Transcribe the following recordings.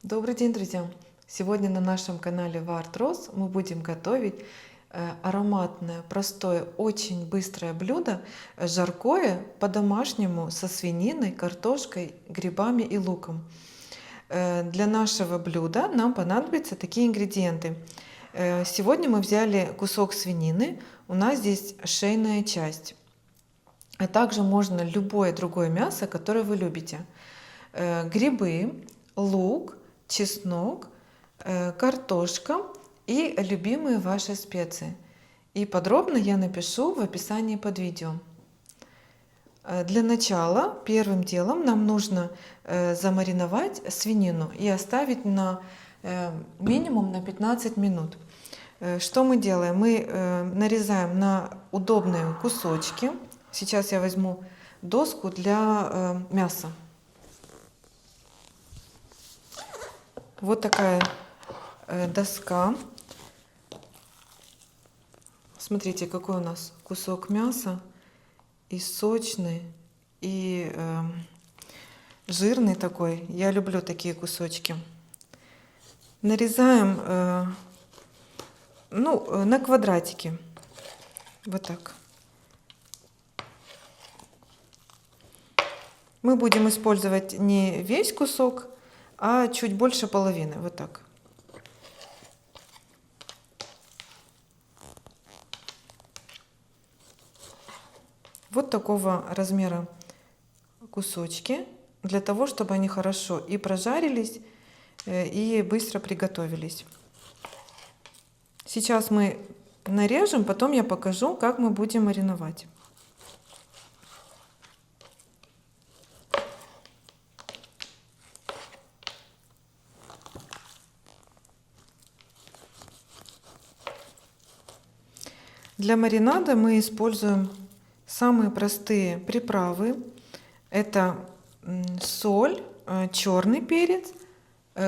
Добрый день, друзья! Сегодня на нашем канале Вартрос мы будем готовить ароматное, простое, очень быстрое блюдо, жаркое, по-домашнему, со свининой, картошкой, грибами и луком. Для нашего блюда нам понадобятся такие ингредиенты. Сегодня мы взяли кусок свинины, у нас здесь шейная часть. А также можно любое другое мясо, которое вы любите. Грибы, лук, чеснок, картошка и любимые ваши специи. И подробно я напишу в описании под видео. Для начала первым делом нам нужно замариновать свинину и оставить на минимум на 15 минут. Что мы делаем? Мы нарезаем на удобные кусочки. Сейчас я возьму доску для мяса. Вот такая доска. Смотрите, какой у нас кусок мяса. И сочный, и жирный такой. Я люблю такие кусочки. Нарезаем на квадратики. Вот так. Мы будем использовать не весь кусок, а чуть больше половины. Вот так. Вот такого размера кусочки, для того, чтобы они хорошо и прожарились, и быстро приготовились. Сейчас мы нарежем, потом я покажу, как мы будем мариновать. Для маринада мы используем самые простые приправы. Это соль, черный перец,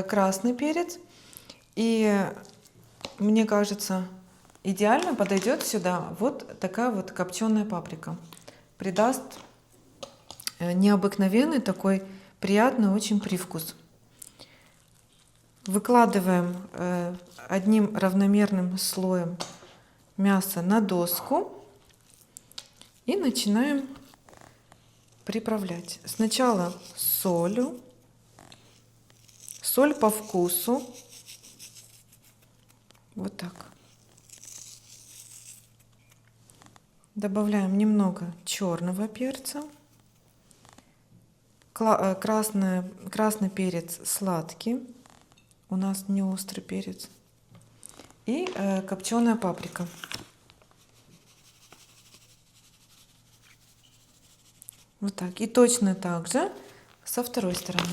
красный перец. И мне кажется, идеально подойдет сюда вот такая вот копченая паприка. Придаст необыкновенный такой приятный очень привкус. Выкладываем одним равномерным слоем мясо на доску и начинаем приправлять. Сначала солью, соль по вкусу, вот так. Добавляем немного черного перца, красный перец сладкий, у нас не острый перец, и копченая паприка. Вот так. И точно так же со второй стороны.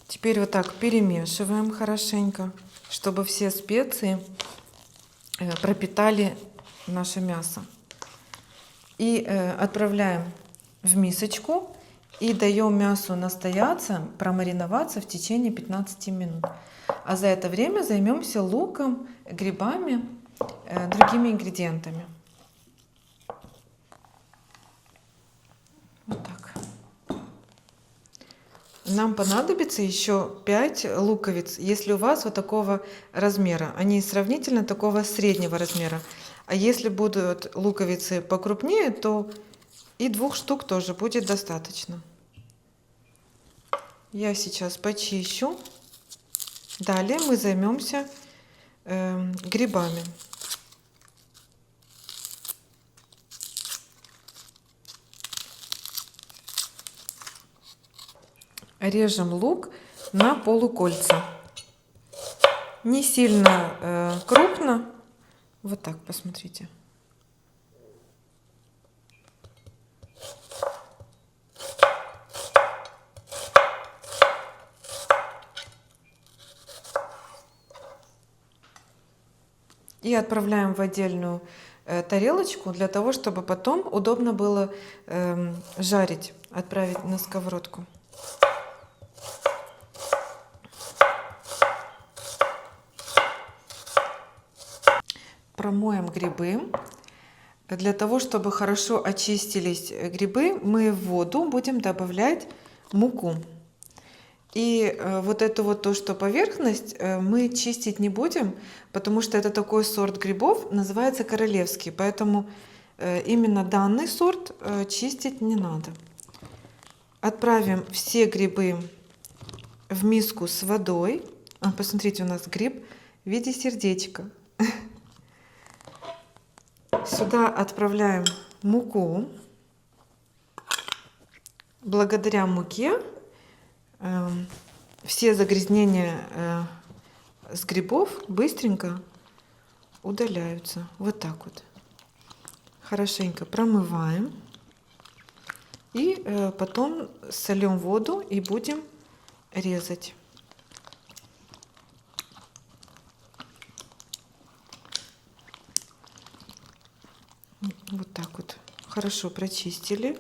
Теперь вот так перемешиваем хорошенько, чтобы все специи пропитали наше мясо. И отправляем в мисочку и даем мясу настояться, промариноваться в течение 15 минут. А за это время займемся луком, грибами, другими ингредиентами. Вот так. Нам понадобится еще 5 луковиц, если у вас вот такого размера. Они сравнительно такого среднего размера. А если будут луковицы покрупнее, то и 2 штук тоже будет достаточно. Я сейчас почищу. Далее мы займемся грибами. Режем лук на полукольца. Не сильно крупно. Вот так, посмотрите. И отправляем в отдельную тарелочку, для того, чтобы потом удобно было жарить, отправить на сковородку. Промоем грибы. Для того, чтобы хорошо очистились грибы, мы в воду будем добавлять муку. И вот эту вот то, что поверхность, мы чистить не будем, потому что это такой сорт грибов, называется королевский. Поэтому именно данный сорт чистить не надо. Отправим все грибы в миску с водой. Посмотрите, у нас гриб в виде сердечка. Сюда отправляем муку. Благодаря муке все загрязнения с грибов быстренько удаляются. Вот так вот. Хорошенько промываем. И потом сольем воду и будем резать. Вот так вот. Хорошо прочистили.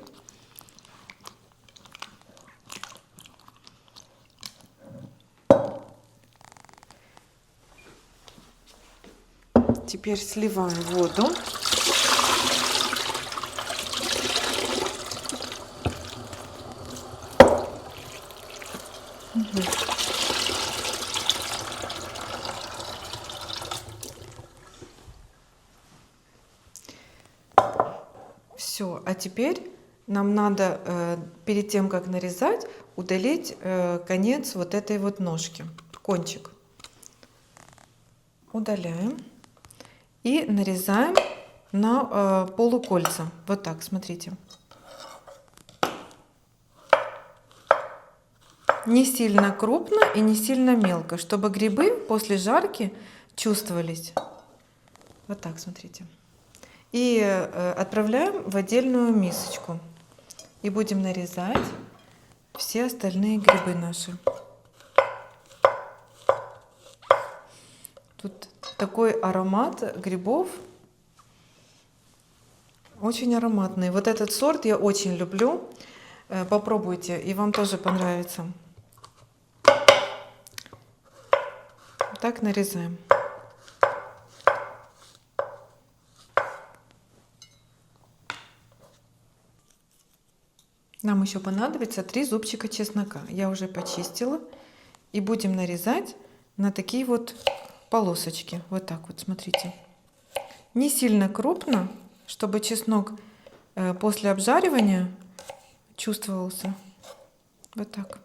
Теперь сливаем воду. Все, а теперь нам надо перед тем, как нарезать, удалить конец вот этой вот ножки, кончик. Удаляем и нарезаем на полукольца. Вот так, смотрите. Не сильно крупно и не сильно мелко, чтобы грибы после жарки чувствовались. Вот так, смотрите. И отправляем в отдельную мисочку. И будем нарезать все остальные грибы наши. Тут такой аромат грибов. Очень ароматный. Вот этот сорт я очень люблю. Попробуйте, и вам тоже понравится. Так нарезаем. Нам еще понадобится 3 зубчика чеснока. Я уже почистила. И будем нарезать на такие вот полосочки. Вот так вот, смотрите. Не сильно крупно, чтобы чеснок после обжаривания чувствовался. Вот так.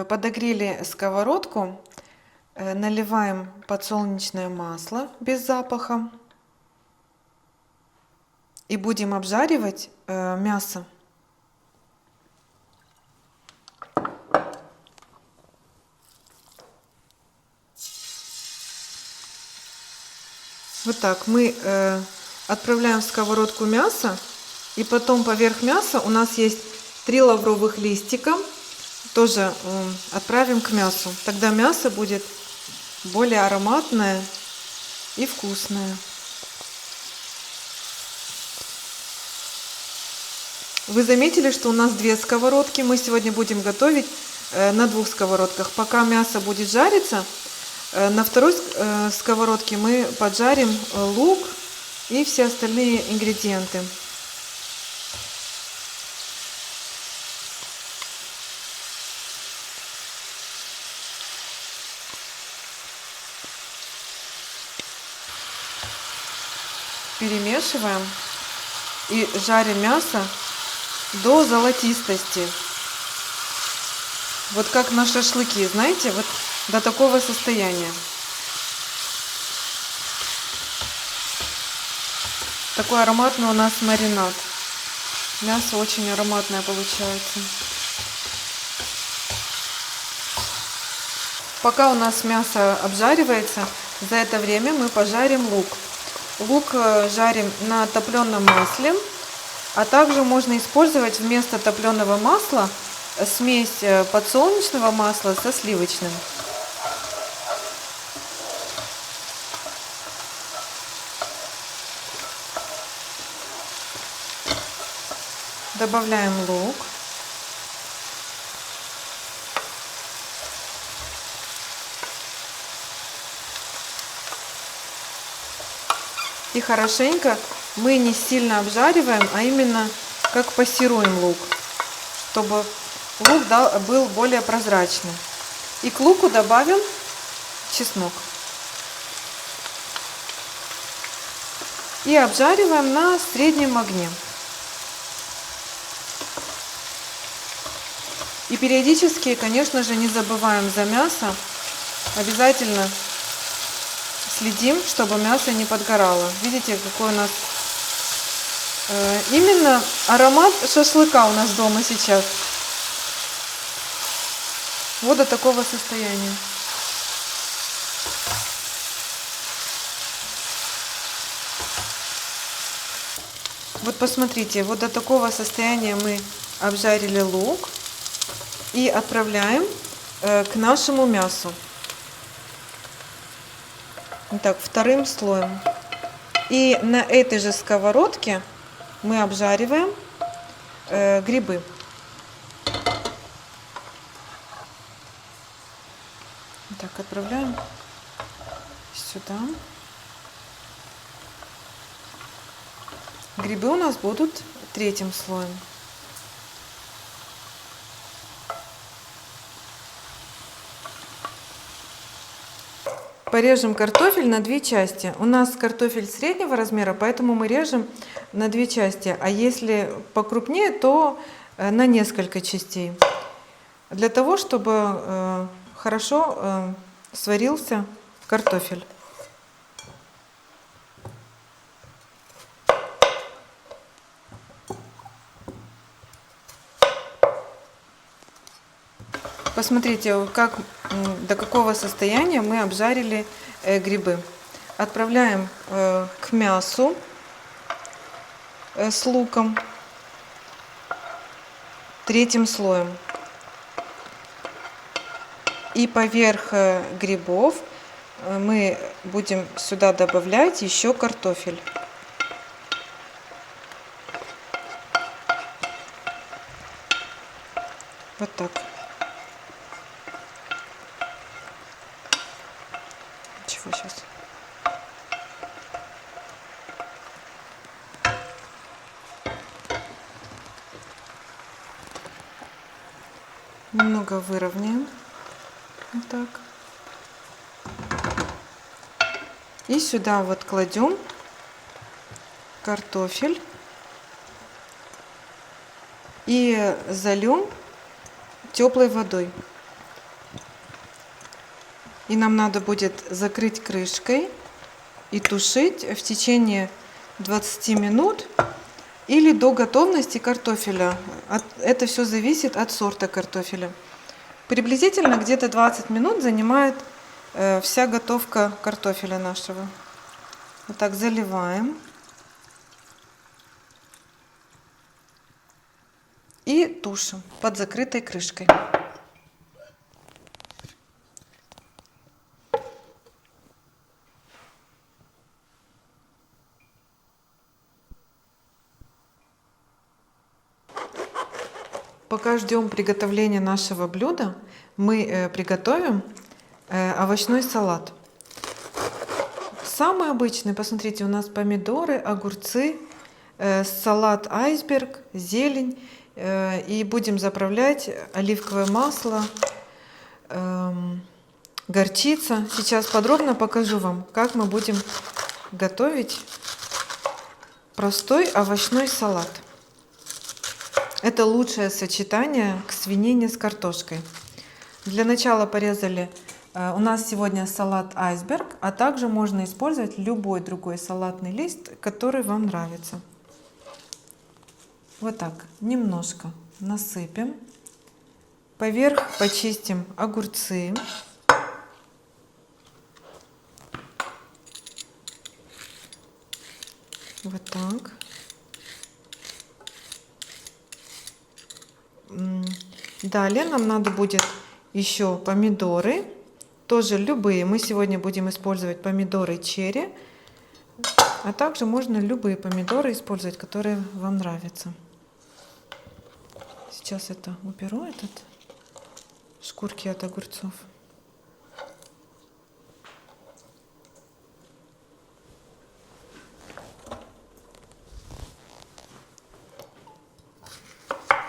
Подогрели сковородку, наливаем подсолнечное масло без запаха и будем обжаривать мясо. Вот так мы отправляем в сковородку мясо, и потом поверх мяса у нас есть 3 лавровых листика. Тоже отправим к мясу. Тогда мясо будет более ароматное и вкусное. Вы заметили, что у нас 2 сковородки. Мы сегодня будем готовить на 2 сковородках. Пока мясо будет жариться, на второй сковородке мы поджарим лук и все остальные ингредиенты. Перемешиваем и жарим мясо до золотистости. Вот как на шашлыки, знаете, вот до такого состояния. Такой ароматный у нас маринад. Мясо очень ароматное получается. Пока у нас мясо обжаривается, за это время мы пожарим лук. Лук жарим на топленом масле, а также можно использовать вместо топленого масла смесь подсолнечного масла со сливочным. Добавляем лук. И хорошенько мы не сильно обжариваем, а именно как пассируем лук, чтобы лук был более прозрачный. И к луку добавим чеснок. И обжариваем на среднем огне. И периодически, конечно же, не забываем за мясо. Обязательно следим, чтобы мясо не подгорало. Видите, какой у нас именно аромат шашлыка у нас дома сейчас. Вот до такого состояния. Вот посмотрите, вот до такого состояния мы обжарили лук и отправляем к нашему мясу. Так, вторым слоем. И на этой же сковородке мы обжариваем грибы. Так, отправляем сюда. Грибы у нас будут третьим слоем. Порежем картофель на две части. У нас картофель среднего размера, поэтому мы режем на две части. А если покрупнее, то на несколько частей. Для того, чтобы хорошо сварился картофель. Посмотрите, как, до какого состояния мы обжарили грибы. Отправляем к мясу с луком третьим слоем. И поверх грибов мы будем сюда добавлять еще картофель. Вот так. Чего сейчас? Немного выровняем. Вот так. И сюда вот кладем картофель и зальем теплой водой. И нам надо будет закрыть крышкой и тушить в течение 20 минут или до готовности картофеля. Это все зависит от сорта картофеля. Приблизительно где-то 20 минут занимает вся готовка картофеля нашего. Вот так заливаем. И тушим под закрытой крышкой. Пока ждем приготовления нашего блюда, мы приготовим овощной салат. Самый обычный, посмотрите, у нас помидоры, огурцы, салат айсберг, зелень. И будем заправлять оливковое масло, горчица. Сейчас подробно покажу вам, как мы будем готовить простой овощной салат. Это лучшее сочетание к свинине с картошкой. Для начала порезали, у нас сегодня салат айсберг, а также можно использовать любой другой салатный лист, который вам нравится. Вот так, немножко насыпем. Поверх почистим огурцы. Вот так. Далее нам надо будет еще помидоры, тоже любые. Мы сегодня будем использовать помидоры черри, а также можно любые помидоры использовать, которые вам нравятся. Сейчас это уберу, шкурки от огурцов.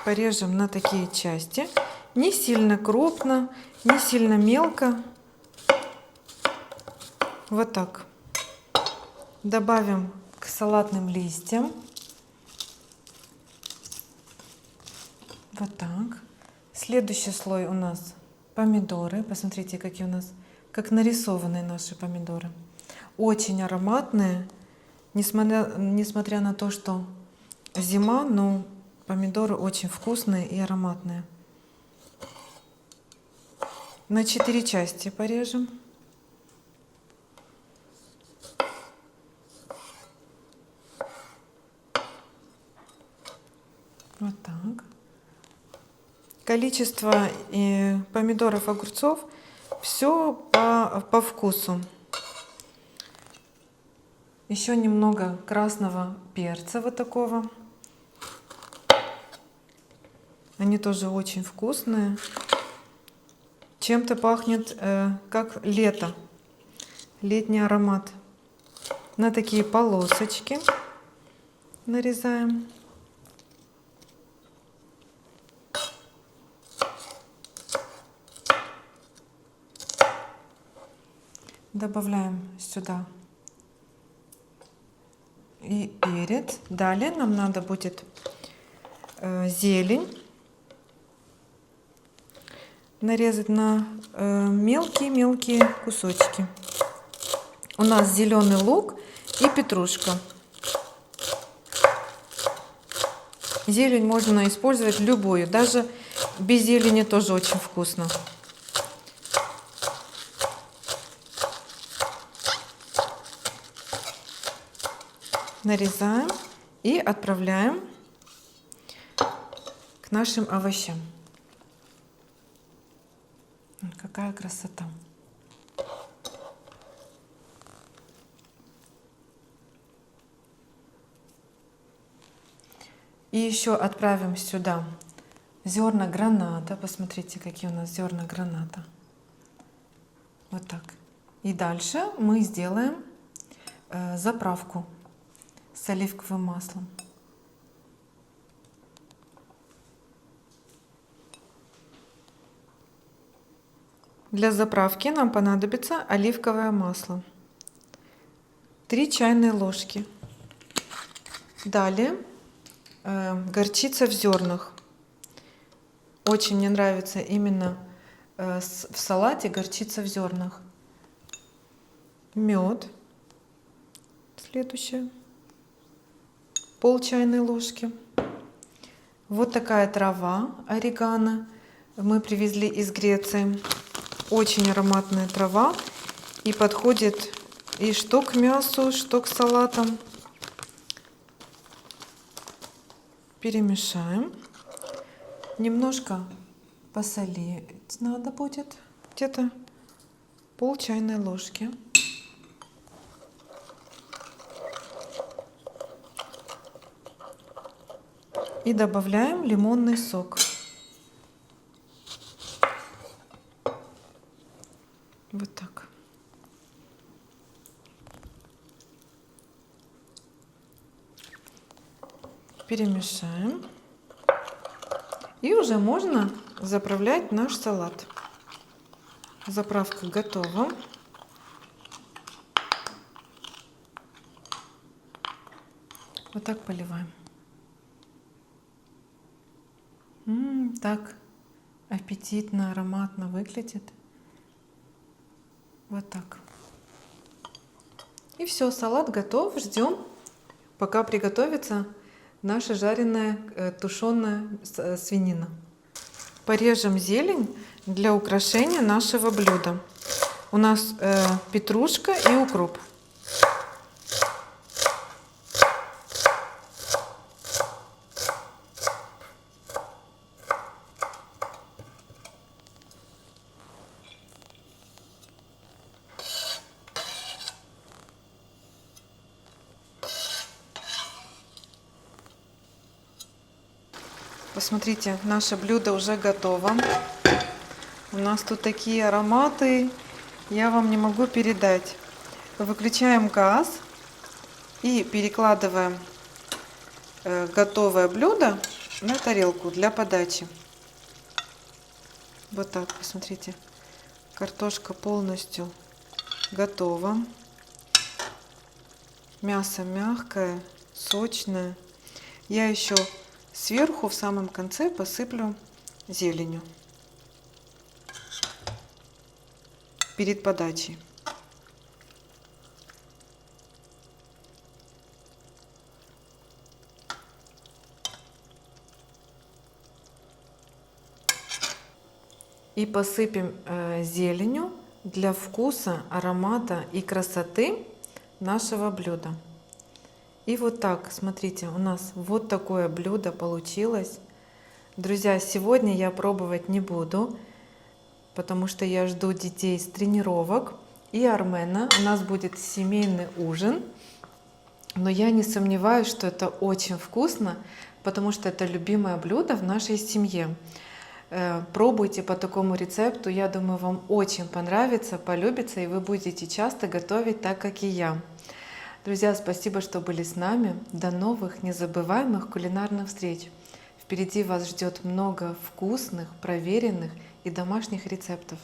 Порежем на такие части. Не сильно крупно, не сильно мелко. Вот так. Добавим к салатным листьям. Вот так. Следующий слой у нас помидоры. Посмотрите, какие у нас, как нарисованные наши помидоры. Очень ароматные. Несмотря на то, что зима, но помидоры очень вкусные и ароматные. На 4 части порежем. Вот так. Количество помидоров, огурцов все по вкусу. Еще немного красного перца вот такого. Они тоже очень вкусные. Чем-то пахнет как лето. Летний аромат. На такие полосочки нарезаем. Добавляем сюда и перец. Далее нам надо будет зелень нарезать на мелкие-мелкие кусочки. У нас зеленый лук и петрушка. Зелень можно использовать любую, даже без зелени тоже очень вкусно. Нарезаем и отправляем к нашим овощам. Какая красота! И еще отправим сюда зерна граната. Посмотрите, какие у нас зерна граната. Вот так. И дальше мы сделаем заправку с оливковым маслом. Для заправки нам понадобится оливковое масло. 3 чайные ложки. Далее горчица в зернах. Очень мне нравится именно в салате горчица в зернах. Мед. Следующее. Пол чайной ложки. Вот такая трава орегано. Мы привезли из Греции. Очень ароматная трава. И подходит и что к мясу, что к салатам. Перемешаем. Немножко посолить надо будет. Где-то пол чайной ложки. И добавляем лимонный сок. Вот так. Перемешаем. И уже можно заправлять наш салат. Заправка готова. Вот так поливаем. Так аппетитно, ароматно выглядит. Вот так. И все, салат готов. Ждем, пока приготовится наша жареная тушеная свинина. Порежем зелень для украшения нашего блюда. У нас петрушка и укроп. Посмотрите, наше блюдо уже готово. У нас тут такие ароматы, я вам не могу передать. Выключаем газ и перекладываем готовое блюдо на тарелку для подачи. Вот так, посмотрите. Картошка полностью готова. Мясо мягкое, сочное. Я еще сверху в самом конце посыплю зеленью перед подачей. И посыпем зеленью для вкуса, аромата и красоты нашего блюда. И вот так, смотрите, у нас вот такое блюдо получилось. Друзья, сегодня я пробовать не буду, потому что я жду детей с тренировок и Армена. У нас будет семейный ужин. Но я не сомневаюсь, что это очень вкусно, потому что это любимое блюдо в нашей семье. Пробуйте по такому рецепту, я думаю, вам очень понравится, полюбится, и вы будете часто готовить так, как и я. Друзья, спасибо, что были с нами. До новых незабываемых кулинарных встреч. Впереди вас ждет много вкусных, проверенных и домашних рецептов.